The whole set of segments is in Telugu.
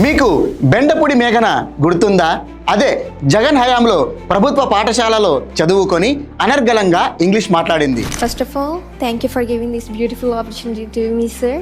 మీకు బెండపూడి మేఘన గుర్తుందా? అదే జగన్ హయాంలో ప్రభుత్వ పాఠశాలలో చదువుకొని అనర్గళంగా ఇంగ్లీష్ మాట్లాడింది. First of all, thank you for giving this beautiful opportunity to me, sir.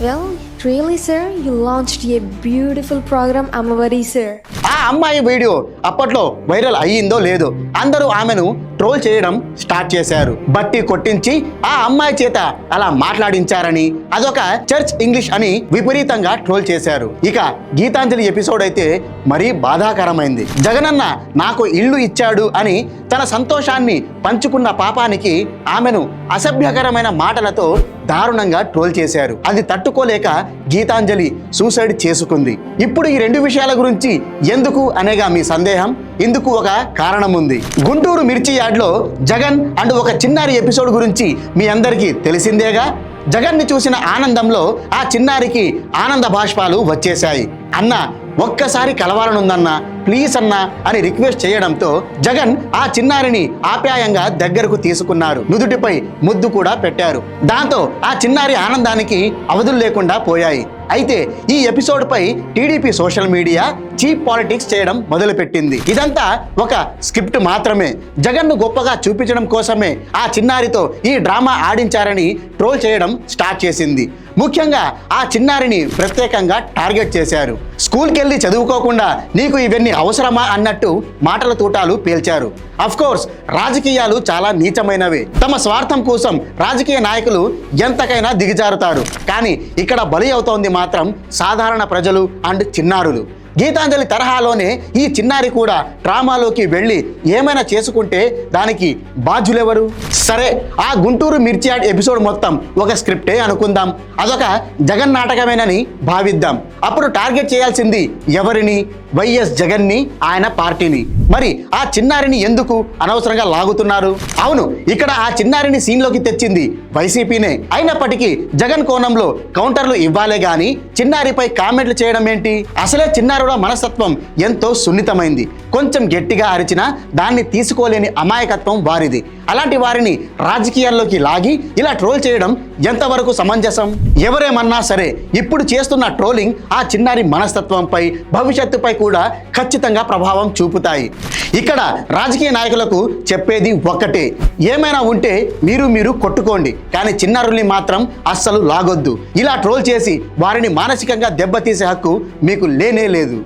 Well, really, sir, you launched a beautiful program, Amavari, sir. ఆ అమ్మాయి వీడియో అప్పట్లో వైరల్ అయ్యిందో లేదో అందరూ ఆమెను ట్రోల్ చేయడం స్టార్ట్ చేశారు. బట్టి కొట్టించి ఆ అమ్మాయి చేత అలా మాట్లాడించారని, అదొక చర్చ్ ఇంగ్లీష్ అని విపరీతంగా ట్రోల్ చేశారు. ఇక గీతాంజలి ఎపిసోడ్ అయితే మరీ బాధాకరమైంది. జగనన్న నాకు ఇల్లు ఇచ్చాడు అని తన సంతోషాన్ని పంచుకున్న పాపానికి ఆమెను అసభ్యకరమైన మాటలతో దారుణంగా ట్రోల్ చేశారు. అది తట్టుకోలేక గీతాంజలి సూసైడ్ చేసుకుంది. ఇప్పుడు ఈ రెండు విషయాల గురించి ఎందుకు అనేగా మీ సందేహం? ఇందుకు ఒక కారణం ఉంది. గుంటూరు మిర్చి యార్డ్లో జగన్ అండ్ ఒక చిన్నారి ఎపిసోడ్ గురించి మీ అందరికీ తెలిసిందేగా. జగన్ని చూసిన ఆనందంలో ఆ చిన్నారికి ఆనంద బాష్పాలు వచ్చేశాయి. అన్న ఒక్కసారి కలవాలనుందన్నా, ప్లీజ్ అన్నా అని రిక్వెస్ట్ చేయడంతో జగన్ ఆ చిన్నారిని ఆప్యాయంగా దగ్గరకు తీసుకున్నారు. నుదుటిపై ముద్దు కూడా పెట్టారు. దాంతో ఆ చిన్నారి ఆనందానికి అవధులు లేకుండా పోయాయి. అయితే ఈ ఎపిసోడ్ పై TDP social media cheap politics చేయడం మొదలుపెట్టింది. ఇదంతా ఒక స్క్రిప్ట్ మాత్రమే. జగన్ను గొప్పగా చూపించడం కోసమే ఆ చిన్నారితో ఈ డ్రామా ఆడించారని ట్రోల్ చేయడం స్టార్ట్ చేసింది. ముఖ్యంగా ఆ చిన్నారిని ప్రత్యేకంగా టార్గెట్ చేశారు. స్కూల్కి వెళ్ళి చదువుకోకుండా నీకు ఇవన్నీ అవసరమా అన్నట్టు మాటల తూటాలు పేల్చారు. అఫ్ కోర్స్ రాజకీయాలు చాలా నీచమైనవే. తమ స్వార్థం కోసం రాజకీయ నాయకులు ఎంతకైనా దిగజారుతారు. కానీ ఇక్కడ బలి అవుతోంది మాత్రం సాధారణ ప్రజలు అండ్ చిన్నారులు. గీతాంజలి తరహాలోనే ఈ చిన్నారి కూడా డ్రామాలోకి వెళ్ళి ఏమైనా చేసుకుంటే దానికి బాధ్యులెవరు? సరే, ఆ గుంటూరు మిర్చి యార్డ్ ఎపిసోడ్ మొత్తం ఒక స్క్రిప్టే అనుకుందాం. అదొక జగన్ నాటకమేనని భావిద్దాం. అప్పుడు టార్గెట్ చేయాల్సింది ఎవరిని? వైఎస్ జగన్ని, ఆయన పార్టీని. మరి ఆ చిన్నారిని ఎందుకు అనవసరంగా లాగుతున్నారు? అవును, ఇక్కడ ఆ చిన్నారిని సీన్లోకి తెచ్చింది వైసీపీనే. అయినప్పటికీ జగన్ కోణంలో కౌంటర్లు ఇవ్వాలే గాని చిన్నారిపై కామెంట్లు చేయడం ఏంటి? అసలే చిన్నారుల మనస్తత్వం ఎంతో సున్నితమైంది. కొంచెం గట్టిగా అరిచినా దాన్ని తీసుకోలేని అమాయకత్వం వారిది. అలాంటి వారిని రాజకీయాల్లోకి లాగి ఇలా ట్రోల్ చేయడం ఎంతవరకు సమంజసం? ఎవరేమన్నా సరే ఇప్పుడు చేస్తున్న ట్రోలింగ్ ఆ చిన్నారి మనస్తత్వంపై, భవిష్యత్తుపై కూడా ఖచ్చితంగా ప్రభావం చూపుతాయి. ఇక్కడ రాజకీయ నాయకులకు చెప్పేది ఒక్కటే, ఏమైనా ఉంటే మీరు కొట్టుకోండి, కానీ చిన్నారుల్ని మాత్రం అస్సలు లాగొద్దు. ఇలా ట్రోల్ చేసి వారిని మానసికంగా దెబ్బతీసే హక్కు మీకు లేనే లేదు.